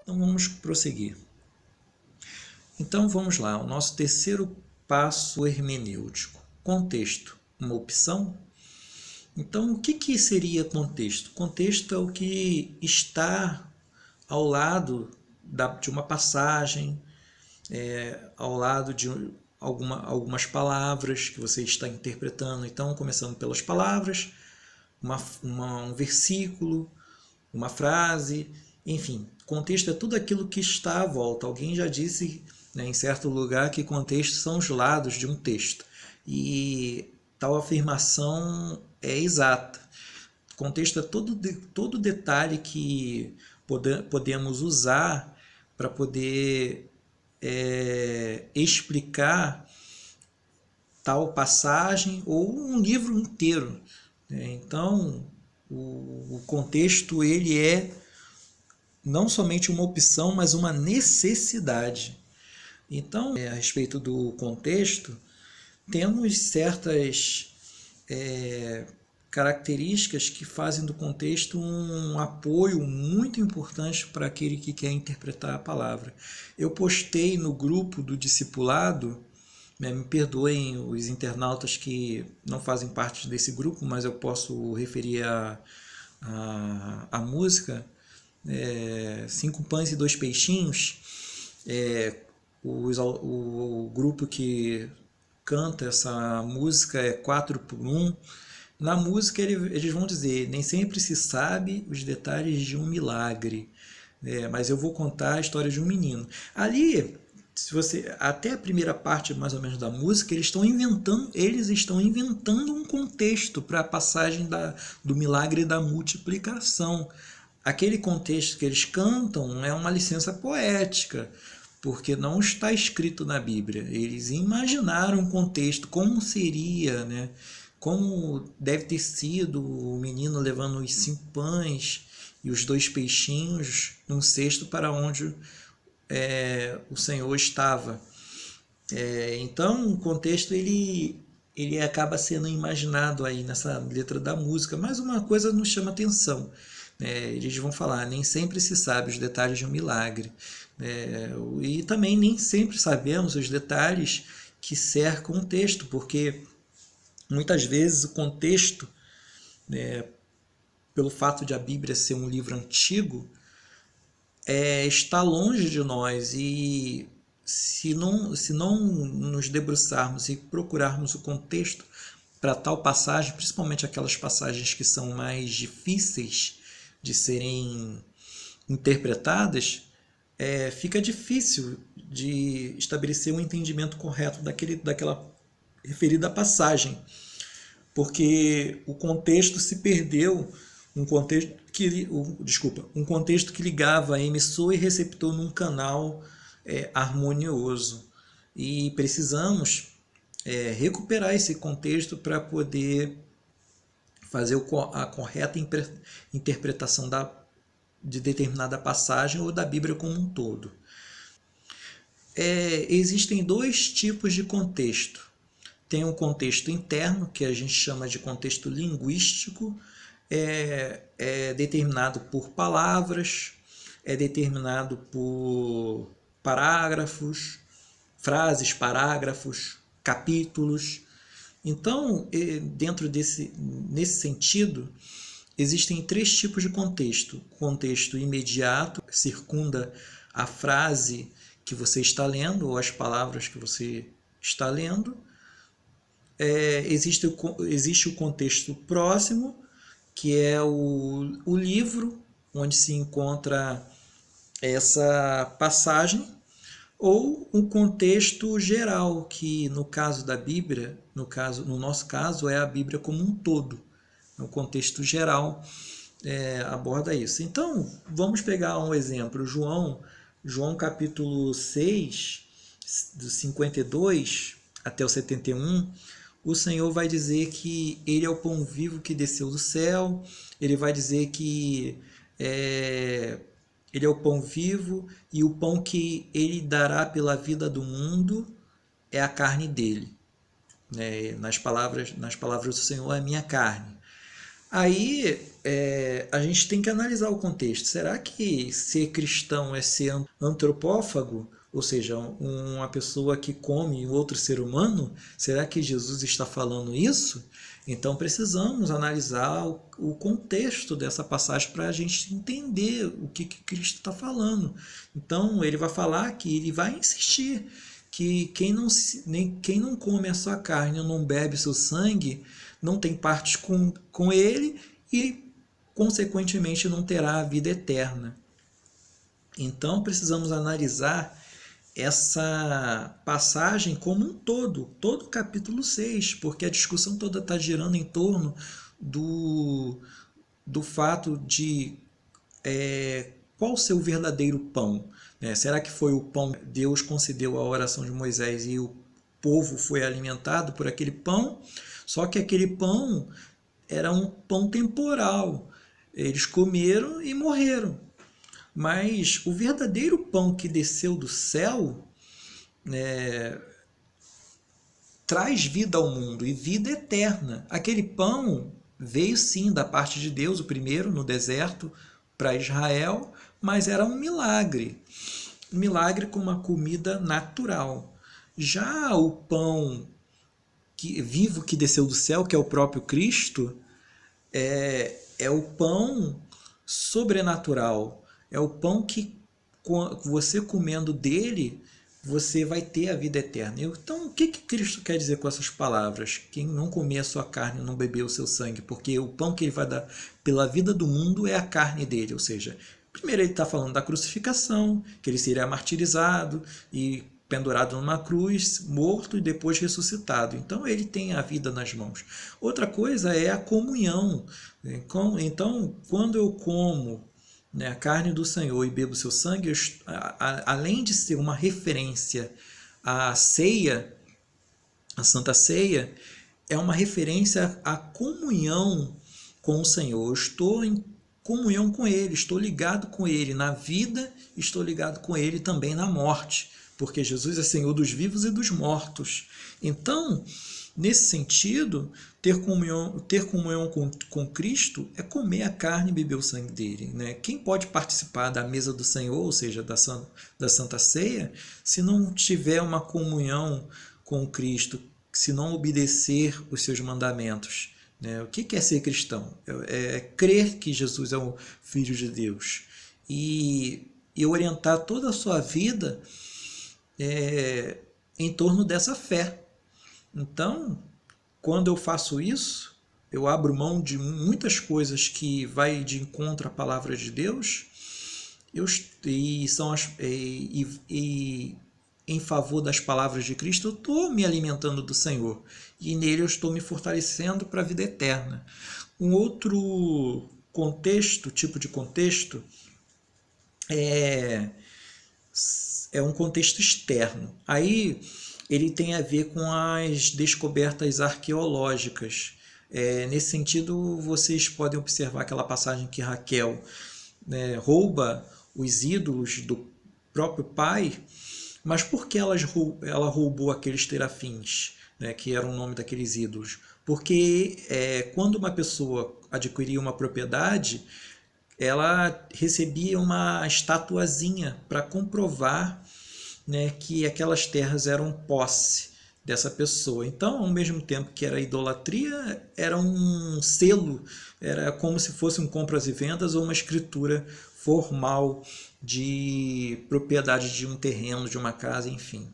Então vamos prosseguir. Então vamos lá, o nosso terceiro passo hermenêutico. Contexto, uma opção? Então o que seria contexto? Contexto é o que está ao lado de uma passagem, ao lado de algumas palavras que você está interpretando. Então, começando pelas palavras, um versículo, uma frase, enfim. Contexto é tudo aquilo que está à volta. Alguém já disse, né, em certo lugar, que contexto são os lados de um texto. E tal afirmação é exata. Contexto é todo detalhe que podemos usar para poder explicar tal passagem ou um livro inteiro. Então, o contexto ele é não somente uma opção, mas uma necessidade. Então, a respeito do contexto, temos certas características que fazem do contexto um apoio muito importante para aquele que quer interpretar a palavra. Eu postei no grupo do discipulado, me perdoem os internautas que não fazem parte desse grupo, mas eu posso referir a música, 5 pães e 2 peixinhos. O grupo que canta essa música é 4 por 1. Na música eles vão dizer: nem sempre se sabe os detalhes de um milagre, mas eu vou contar a história de um menino. Ali, se você até a primeira parte mais ou menos da música, eles estão inventando um contexto para a passagem do milagre da multiplicação. Aquele contexto que eles cantam é uma licença poética, porque não está escrito na Bíblia. Eles imaginaram um contexto, como seria, né? Como deve ter sido o menino levando os 5 pães e os 2 peixinhos num cesto para onde o Senhor estava. Então, o contexto ele acaba sendo imaginado aí nessa letra da música. Mas uma coisa nos chama atenção. Eles vão falar: nem sempre se sabe os detalhes de um milagre. E também nem sempre sabemos os detalhes que cercam o texto, porque muitas vezes o contexto, pelo fato de a Bíblia ser um livro antigo, está longe de nós, e se não nos debruçarmos e procurarmos o contexto para tal passagem, principalmente aquelas passagens que são mais difíceis de serem interpretadas, fica difícil de estabelecer um entendimento correto daquela referida passagem, porque o contexto se perdeu, um contexto que ligava emissor e receptor num canal harmonioso, e precisamos recuperar esse contexto para poder fazer a correta interpretação de determinada passagem ou da Bíblia como um todo. Existem 2 tipos de contexto. Tem um contexto interno, que a gente chama de contexto linguístico, é determinado por palavras, é determinado por parágrafos, frases, parágrafos, capítulos. Então, nesse sentido, existem 3 tipos de contexto. Contexto imediato, circunda a frase que você está lendo ou as palavras que você está lendo. Existe o contexto próximo, que é o livro onde se encontra essa passagem, ou um contexto geral, que no caso da Bíblia, no nosso caso, é a Bíblia como um todo. O contexto geral aborda isso. Então, vamos pegar um exemplo. João capítulo 6, do 52 até o 71, o Senhor vai dizer que Ele é o pão vivo que desceu do céu. Ele vai dizer que Ele é o pão vivo, e o pão que Ele dará pela vida do mundo é a carne dele. Nas palavras do Senhor, é a minha carne. Aí a gente tem que analisar o contexto. Será que ser cristão é ser antropófago? Ou seja, uma pessoa que come outro ser humano? Será que Jesus está falando isso? Então precisamos analisar o contexto dessa passagem para a gente entender o que Cristo está falando. Então ele vai falar que ele vai insistir que quem não come a sua carne ou não bebe seu sangue não tem parte com ele e, consequentemente, não terá a vida eterna. Então precisamos analisar essa passagem como um todo o capítulo 6, porque a discussão toda está girando em torno do fato de qual ser o verdadeiro pão. Né? Será que foi o pão que Deus concedeu à oração de Moisés e o povo foi alimentado por aquele pão? Só que aquele pão era um pão temporal. Eles comeram e morreram. Mas o verdadeiro pão que desceu do céu traz vida ao mundo e vida eterna. Aquele pão veio sim da parte de Deus, o primeiro no deserto para Israel, mas era um milagre. Um milagre com uma comida natural. Já o pão vivo que desceu do céu, que é o próprio Cristo, é o pão sobrenatural. É o pão que você comendo dele, você vai ter a vida eterna. Então, o que Cristo quer dizer com essas palavras? Quem não comer a sua carne não beber o seu sangue, porque o pão que ele vai dar pela vida do mundo é a carne dele. Ou seja, primeiro ele está falando da crucificação, que ele seria martirizado e pendurado numa cruz, morto e depois ressuscitado. Então ele tem a vida nas mãos. Outra coisa é a comunhão. Então, quando eu como a carne do Senhor e bebo seu sangue, além de ser uma referência à ceia, a Santa Ceia, é uma referência à comunhão com o Senhor. Eu estou em comunhão com Ele, estou ligado com Ele na vida, estou ligado com Ele também na morte, porque Jesus é Senhor dos vivos e dos mortos. Então, nesse sentido, ter comunhão com Cristo é comer a carne e beber o sangue dele. Né? Quem pode participar da mesa do Senhor, ou seja, da Santa Ceia, se não tiver uma comunhão com Cristo, se não obedecer os seus mandamentos? Né? O que é ser cristão? É crer que Jesus é o Filho de Deus e orientar toda a sua vida em torno dessa fé. Então, quando eu faço isso, eu abro mão de muitas coisas que vai de encontro à palavra de Deus e em favor das palavras de Cristo, eu estou me alimentando do Senhor e nele eu estou me fortalecendo para a vida eterna. Um outro contexto, tipo de contexto, é um contexto externo. Aí ele tem a ver com as descobertas arqueológicas. Nesse sentido, vocês podem observar aquela passagem que Raquel rouba os ídolos do próprio pai, mas por que ela roubou aqueles terafins, que era o nome daqueles ídolos? Porque quando uma pessoa adquiria uma propriedade, ela recebia uma estatuazinha para comprovar que aquelas terras eram posse dessa pessoa. Então, ao mesmo tempo que era idolatria, era um selo, era como se fosse um compras e vendas ou uma escritura formal de propriedade de um terreno, de uma casa, enfim.